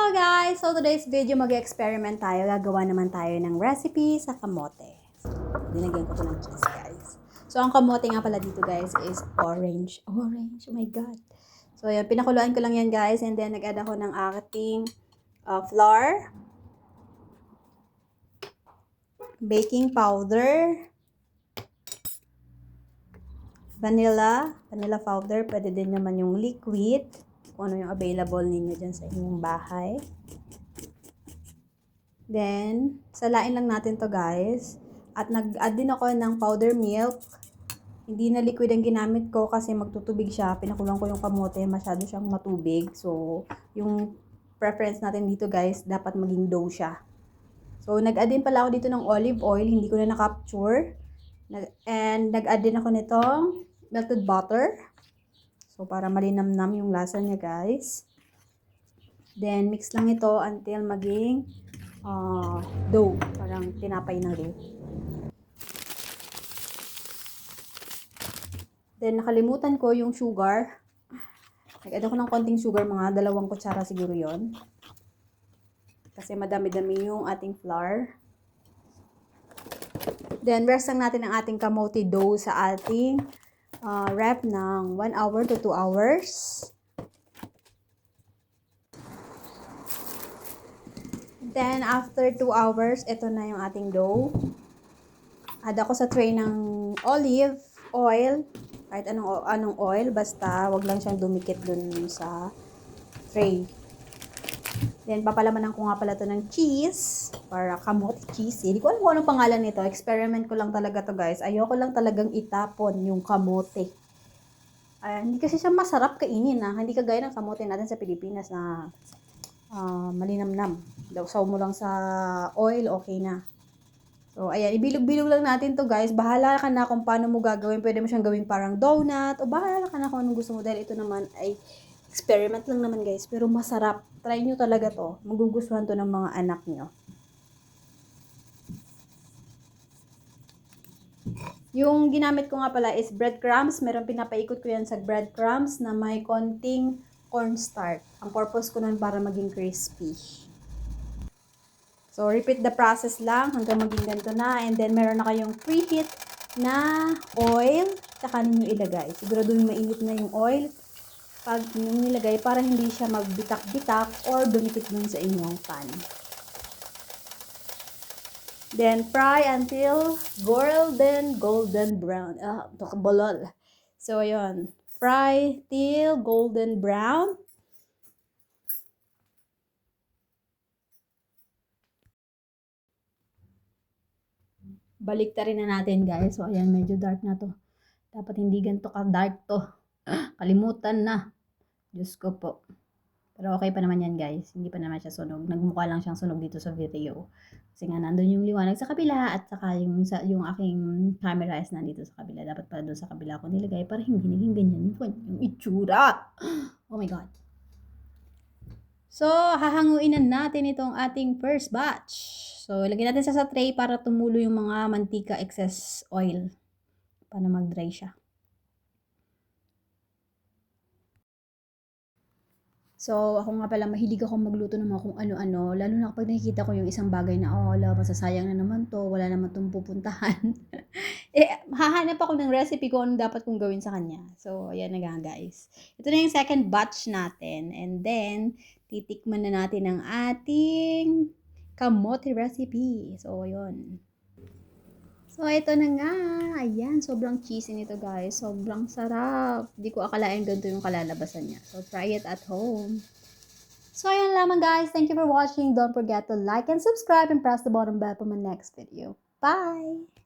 Hello guys! So today's video mag-experiment tayo. Gagawa naman tayo ng recipe sa kamote. So, dinagyan ko to ng cheese guys. So ang kamote nga pala dito guys is orange. Orange! Oh my god! So yan, pinakuluan ko lang yan guys. And then nag-add ako ng ating flour, baking powder, vanilla powder. Pwede din naman yung liquid. Kung ano yung available ninyo dyan sa inyong bahay. Then, salain lang natin to guys. At nag-add din ako ng powder milk. Hindi na liquid ang ginamit ko kasi magtutubig siya. Pinakulang ko yung kamote, masyado siyang matubig. So, yung preference natin dito guys, dapat maging dough siya. So, nag-add din pala ako dito ng olive oil. Hindi ko na na-capture. And nag-add din ako nitong melted butter. So, para malinamnam yung lasa niya, guys. Then, mix lang ito until maging dough. Parang tinapay na dough. Then, nakalimutan ko yung sugar. Nag-add ako ng konting sugar, mga 2 kutsara siguro yon. Kasi madami-dami yung ating flour. Then, rest lang natin ang ating kamote dough sa ating rep ng 1 hour to 2 hours. Then, after 2 hours, ito na yung ating dough. Add ako sa tray ng olive oil. Kahit anong oil, basta wag lang siyang dumikit dun sa tray. Then, papalamanan ko nga pala ito ng cheese. Para kamote cheese. Hindi ko alam kung anong pangalan nito. Experiment ko lang talaga to guys. Ayoko lang talagang itapon yung kamote. Hindi kasi siya masarap kainin ha. Hindi kagaya ng kamote natin sa Pilipinas na malinamnam. Saw mo lang sa oil, okay na. So, ayan. Ibilog-bilog lang natin to guys. Bahala ka na kung paano mo gagawin. Pwede mo siyang gawin parang donut. O bahala ka na kung anong gusto mo. Dahil ito naman ay experiment lang naman guys. Pero masarap. Try nyo talaga to. Magugustuhan to ng mga anak nyo. Yung ginamit ko nga pala is breadcrumbs. Meron pinapaikot ko yan sa breadcrumbs na may konting cornstarch. Ang purpose ko nun para maging crispy. So, repeat the process lang hanggang maging ganito na. And then, meron na kayong preheat na oil. Tsaka ninyo ilagay. Siguraduhin mainit na yung oil pag nilagay para hindi siya magbitak-bitak or dumikit dun sa inyong pan. Then, fry until golden brown. Bolol. So, ayun. Fry till golden brown. Baliktarin na natin, guys. So, ayan. Medyo dark na to. Dapat hindi ganito ka-dark to. Kalimutan na. Diyos ko po. Pero okay pa naman yan guys. Hindi pa naman siya sunog. Nagmukha lang siyang sunog dito sa video. Kasi nga nandun yung liwanag sa kabila at saka yung aking camera is nandito sa kabila. Dapat pala doon sa kabila ko nilagay para hindi naging ganyan yung itsura. Oh my God. So, hahanguin na natin itong ating first batch. So, ilagay natin sa tray para tumulo yung mga mantika excess oil. Para mag-dry siya. So, ako nga pala, mahilig akong magluto ng mga kung ano-ano. Lalo na kapag nakikita ko yung isang bagay na, masasayang na naman to, wala naman tong pupuntahan. Hahanap ako ng recipe ko anong dapat kong gawin sa kanya. So, ayan na nga guys. Ito na yung second batch natin. And then, titikman na natin ang ating kamote recipe. So, yun. So, ito na nga. Ayan, sobrang cheesy nito guys. Sobrang sarap. Di ko akalain ganito yung kalalabasan niya. So, try it at home. So, ayan lamang guys. Thank you for watching. Don't forget to like and subscribe and press the bottom bell for my next video. Bye!